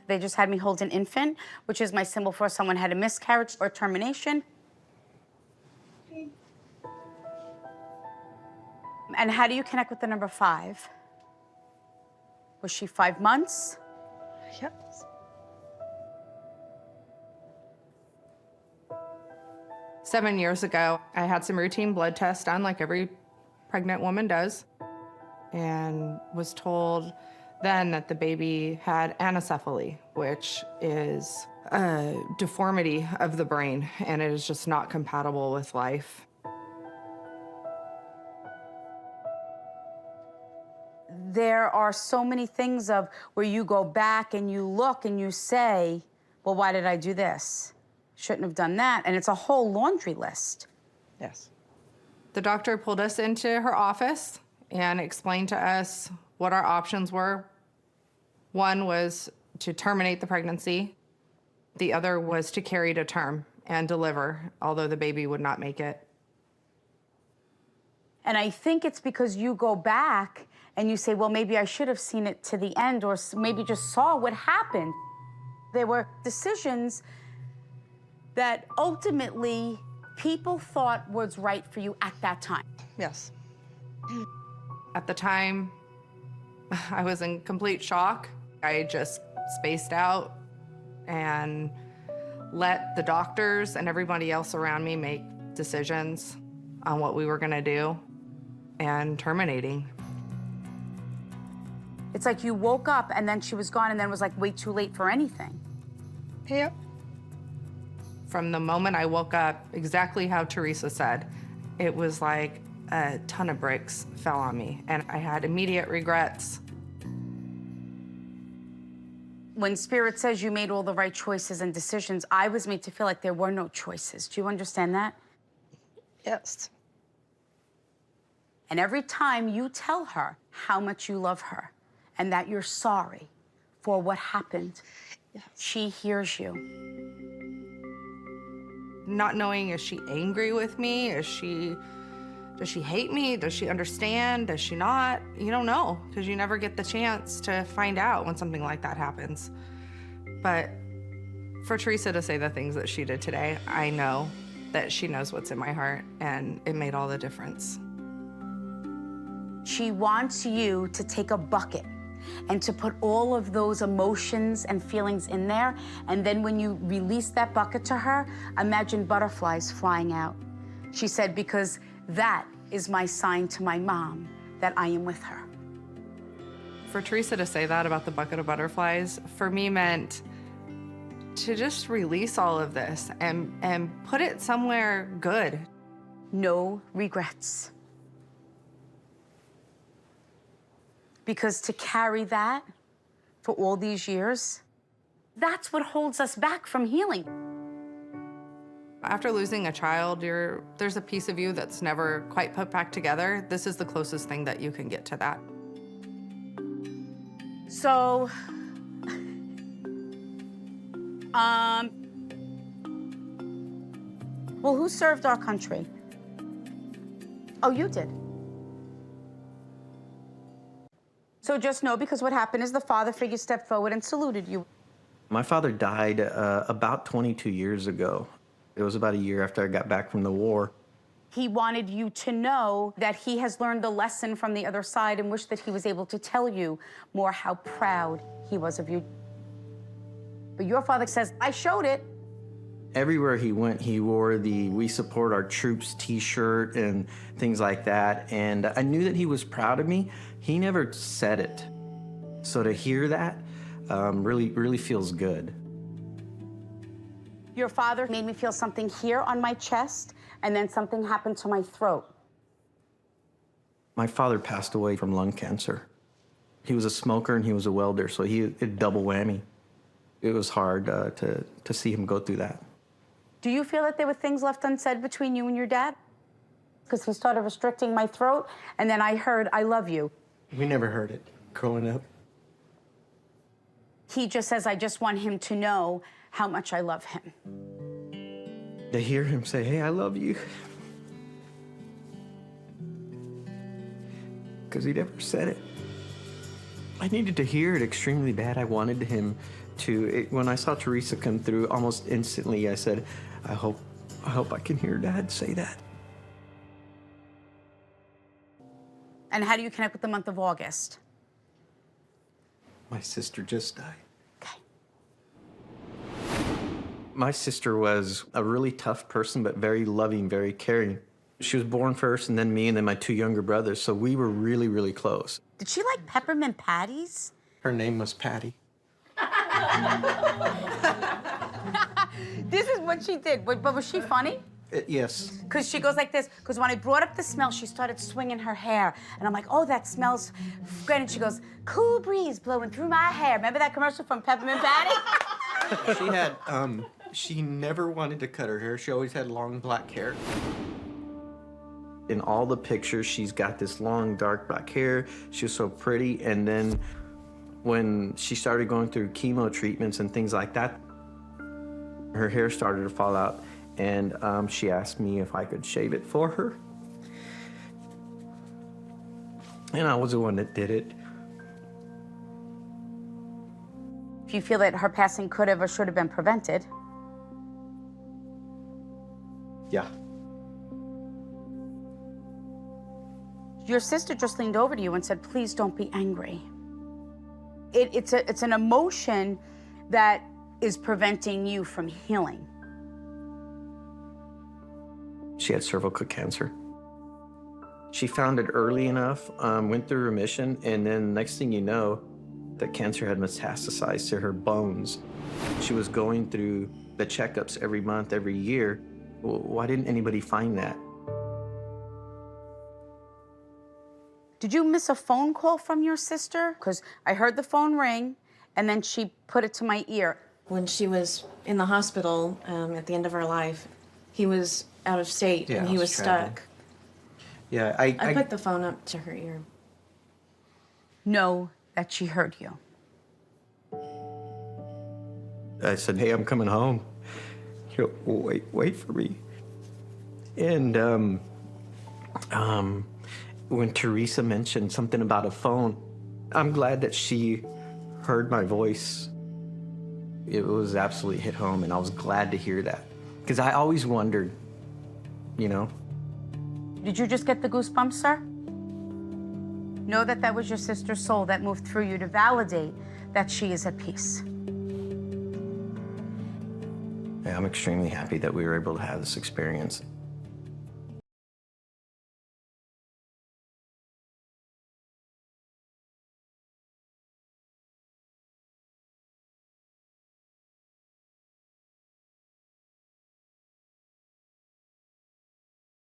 They just had me hold an infant, which is my symbol for someone had a miscarriage or termination. And how do you connect with the number 5? Was she 5 months? Yep. Seven years ago, I had some routine blood tests done like every pregnant woman does, and was told then that the baby had anencephaly, which is a deformity of the brain, and it is just not compatible with life. There are so many things of where you go back and you look and you say, well, why did I do this? Shouldn't have done that. And it's a whole laundry list. Yes. The doctor pulled us into her office and explained to us what our options were. One was to terminate the pregnancy. The other was to carry to term and deliver, although the baby would not make it. And I think it's because you go back and you say, well, maybe I should have seen it to the end, or maybe just saw what happened. There were decisions that ultimately people thought was right for you at that time. Yes. At the time, I was in complete shock. I just spaced out and let the doctors and everybody else around me make decisions on what we were gonna do and terminating. It's like you woke up and then she was gone and then it was like way too late for anything. Yep. From the moment I woke up, exactly how Theresa said, it was like a ton of bricks fell on me and I had immediate regrets. When Spirit says you made all the right choices and decisions, I was made to feel like there were no choices. Do you understand that? Yes. And every time you tell her how much you love her and that you're sorry for what happened, Yes. she hears you. Not knowing, is she angry with me? Does she hate me? Does she understand? Does she not? You don't know, because you never get the chance to find out when something like that happens. But for Theresa to say the things that she did today, I know that she knows what's in my heart, and it made all the difference. She wants you to take a bucket and to put all of those emotions and feelings in there, and then when you release that bucket to her, imagine butterflies flying out. She said, because that is my sign to my mom that I am with her. For Theresa to say that about the bucket of butterflies, for me meant to just release all of this and put it somewhere good. No regrets. Because to carry that for all these years, that's what holds us back from healing. After losing a child, there's a piece of you that's never quite put back together. This is the closest thing that you can get to that. So, well, who served our country? Oh, you did. So just know, because what happened is the father figure stepped forward and saluted you. My father died about 22 years ago. It was about a year after I got back from the war. He wanted you to know that he has learned a lesson from the other side and wished that he was able to tell you more how proud he was of you. But your father says, I showed it. Everywhere he went, he wore the "We Support Our Troops" t-shirt and things like that. And I knew that he was proud of me. He never said it. So to hear that really feels good. Your father made me feel something here on my chest, and then something happened to my throat. My father passed away from lung cancer. He was a smoker and he was a welder, so it double whammy. It was hard to see him go through that. Do you feel that there were things left unsaid between you and your dad? Because he started restricting my throat, and then I heard, I love you. We never heard it growing up. He just says, I just want him to know how much I love him. To hear him say, hey, I love you. Because he never said it. I needed to hear it extremely bad. I wanted him to. When I saw Theresa come through, almost instantly I said, I hope I can hear Dad say that. And how do you connect with the month of August? My sister just died. Okay. My sister was a really tough person, but very loving, very caring. She was born first, and then me, and then my 2 younger brothers, so we were really, really close. Did she like peppermint patties? Her name was Patty. This is what she did, but was she funny? Yes. Because she goes like this, because when I brought up the smell, she started swinging her hair. And I'm like, oh, that smells good. And she goes, cool breeze blowing through my hair. Remember that commercial from Peppermint Patty? She had, she never wanted to cut her hair. She always had long black hair. In all the pictures, she's got this long, dark black hair. She was so pretty. And then when she started going through chemo treatments and things like that, her hair started to fall out. And she asked me if I could shave it for her. And I was the one that did it. If you feel that her passing could have or should have been prevented. Yeah. Your sister just leaned over to you and said, please don't be angry. It's an emotion that is preventing you from healing. She had cervical cancer. She found it early enough, went through remission, and then next thing you know, the cancer had metastasized to her bones. She was going through the checkups every month, every year. Why didn't anybody find that? Did you miss a phone call from your sister? Because I heard the phone ring, and then she put it to my ear. When she was in the hospital at the end of her life, he was out of state and he was stuck. Yeah, I put the phone up to her ear. Know that she heard you. I said, hey, I'm coming home. You know, wait for me. And when Theresa mentioned something about a phone, I'm glad that she heard my voice. It was absolutely hit home, and I was glad to hear that. Because I always wondered, you know. Did you just get the goosebumps, sir? Know that that was your sister's soul that moved through you to validate that she is at peace. Yeah, I'm extremely happy that we were able to have this experience.